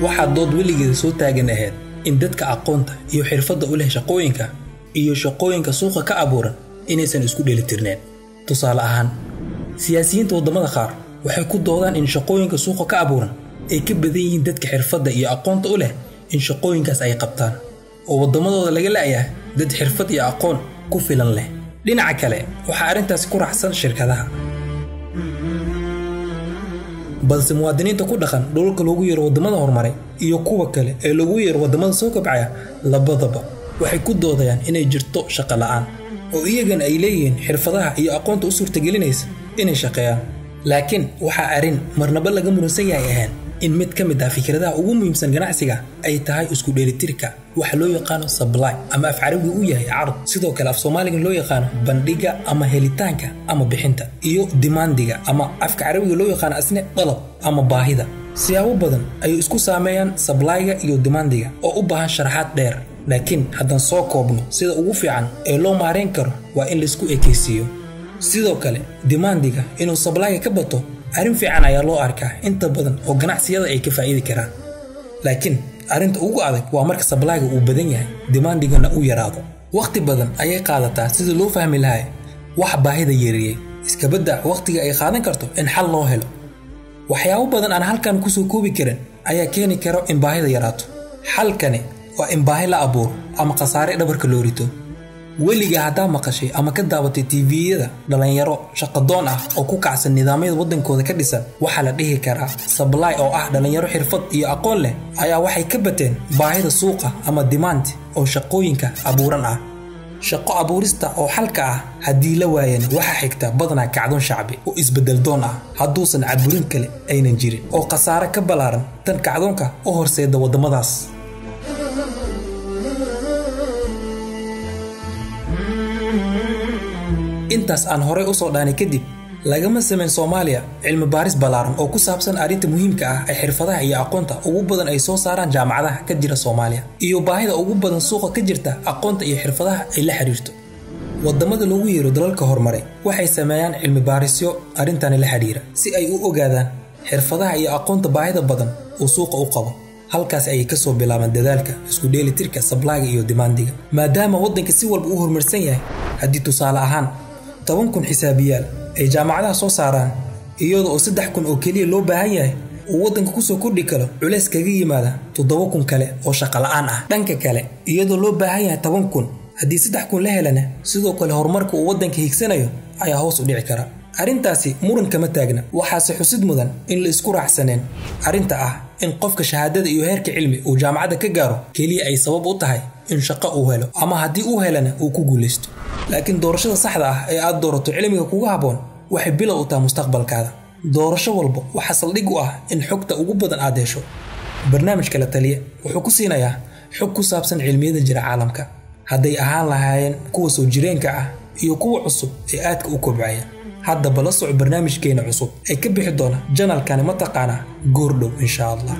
waxaad dood weligeeda soo taagan ahayd in dadka aqoonta iyo xirfadda u leh shaqooyinka iyo shaqooyinka suuqa ka abuuran inaysan isku dheelitirneen. Tusaale ahaan, siyaasiyiinta wadamada qaar waxay ku doodaan in shaqooyinka suuqa ka abuuran ay ka badan yihiin dadka xirfadda iyo aqoonta u leh in shaqooyinkaas ay qabtaan, oo wadamadooda laga laayahay dad xirfad iyo aqoon ku filan leh. dhinaca kale, waxa arrintaas ku raacsan shirkadaha, balse muwaadiniinta ku dhaqan dhulalka loogu yeero wadamada horumaray iyo kuwa kale ee loogu yeero wadamada soo kabcaya labadaba waxay ku doodayaan inay jirto shaqo la'aan, oo iyagana ay leeyihiin xirfadaha iyo aqoonta u suurtagelinaysa inay shaqeeyaan. laakiin waxaa arrin marnaba laga muransan yahay ahaan in mid ka mid ah fikradaha ugu muhiimsan ganacsiga ay tahay isku dheelitirka waxa loo yaqaano supply ama af carabiga u yahay carad, sidoo kale af Soomaaliga loo yaqaano bandhiga ama helitaanka ama bixinta, iyo demandiga ama afka carabiga loo yaqaano asne dalab ama baahida. siyaabo badan ay isku saameeyaan supply-ga iyo demandiga oo u baahan sharaxaad dheer, laakiin haddaan soo koobno sida ugu fiican ee loo maareyn karo waa in la isku ekeysiiyo. sidoo kale demandiga inuu supply-ga ka bato arrin fiican ayaa loo arkaa inta badan oo ganacsiyada ay ka faa'iidi karaan, laakiin arrinta ugu adag waa marka supply-ga uu badan yahay demandigana uu yaraado. waqti badan ayay qaadataa sida loo fahmi lahaa wax baahida yareeyay, iska badda waqtiga ay qaadan karto in xal loo helo. waxyaabo badan aan halkan ku soo koobi karin ayaa keeni kara in baahida yaraato. xalkani waa in baahi la abuuro ama khasaare dhabarka loo rito. weliga haddaa maqashay ama ka daabatay TV-yada dhalinyaro shaqadoon ah oo ku kacsan nidaamyada wadankooda ka dhisan, waxaa la dhihi karaa supply oo ah dhalinyaro xirfad iyo aqoon leh ayaa waxay ka bateen baahida suuqa ama demand oo shaqooyinka abuuran ah. shaqo abuurista oo xalka ah haddii la waayana waxa xigta badanaa kacdoon shacbi oo isbedel doon ah hadduusan caburin kale aynan jirin oo khasaare ka balaaran tan kacdoonka u horseeda wadamadaas. intaas aan horey u soo dhaanay kadib, lagama sameyn Soomaaliya cilmi baaris balaaran oo ku saabsan arrinta muhiimka ah ee xirfadaha iyo aqoonta ugu badan ay soo saaraan jaamacadaha ka jira Soomaaliya iyo baahida ugu badan suuqa ka jirta aqoonta iyo xirfadaha ay la xiriirto. wadamada loogu yeero dalalka horumaray waxay sameeyaan cilmi baarisyo arrintan la xiriira si ay u ogaadaan xirfadaha iyo aqoonta baahida badan oo suuqa u qabo. halkaas ay ka soo bilaabaan dadaalka isku dheelitirka supply-ga iyo demandiga, maadaama wadanka si walba u horumarsan yahay. haddii tusaale ahaan 10,000 xisaabiyaal ay jaamacadaha soo saaraan iyadoo 3,000 oo kaliya loo baahan yahay uu wadanka ku soo kordhi karo culays kaga yimaada 7,000 kale oo shaqo la'aan ah. dhanka kale, iyadoo loo baahan yahay 10,000, haddii 3,000 la helana sidoo kale horumarka uu wadanka higsanayo ayaa hoos u dhici kara. arrintaasi muran kama taagna, waxaase xusid mudan in la isku raacsaneen arrinta ah in qofka shahaadada iyo heerka cilmi uu jaamacadda ka gaaro kaliya ay sabab u tahay in shaqo uu helo, ama haddii uu helana uu ku guuleysto. laakiin doorashada saxda ah ee aad doorato cilmiga kugu habboon waxay bilow u tahay mustaqbalkaada. doorasho walba waxaa saldhig u ah in xogta ugu badan aad hesho. barnaamijka La Taliye wuxuu ku siinayaa xog ku saabsan cilmiyada jira caalamka, hadday ahaan lahaayeen kuwa soo jireenka ah iyo kuwa cusub ee aadka u kobcaya. haddaba la soco barnaamijkeena cusub ee ka bixi doona janalkani mataqaana goordhow insha Allah.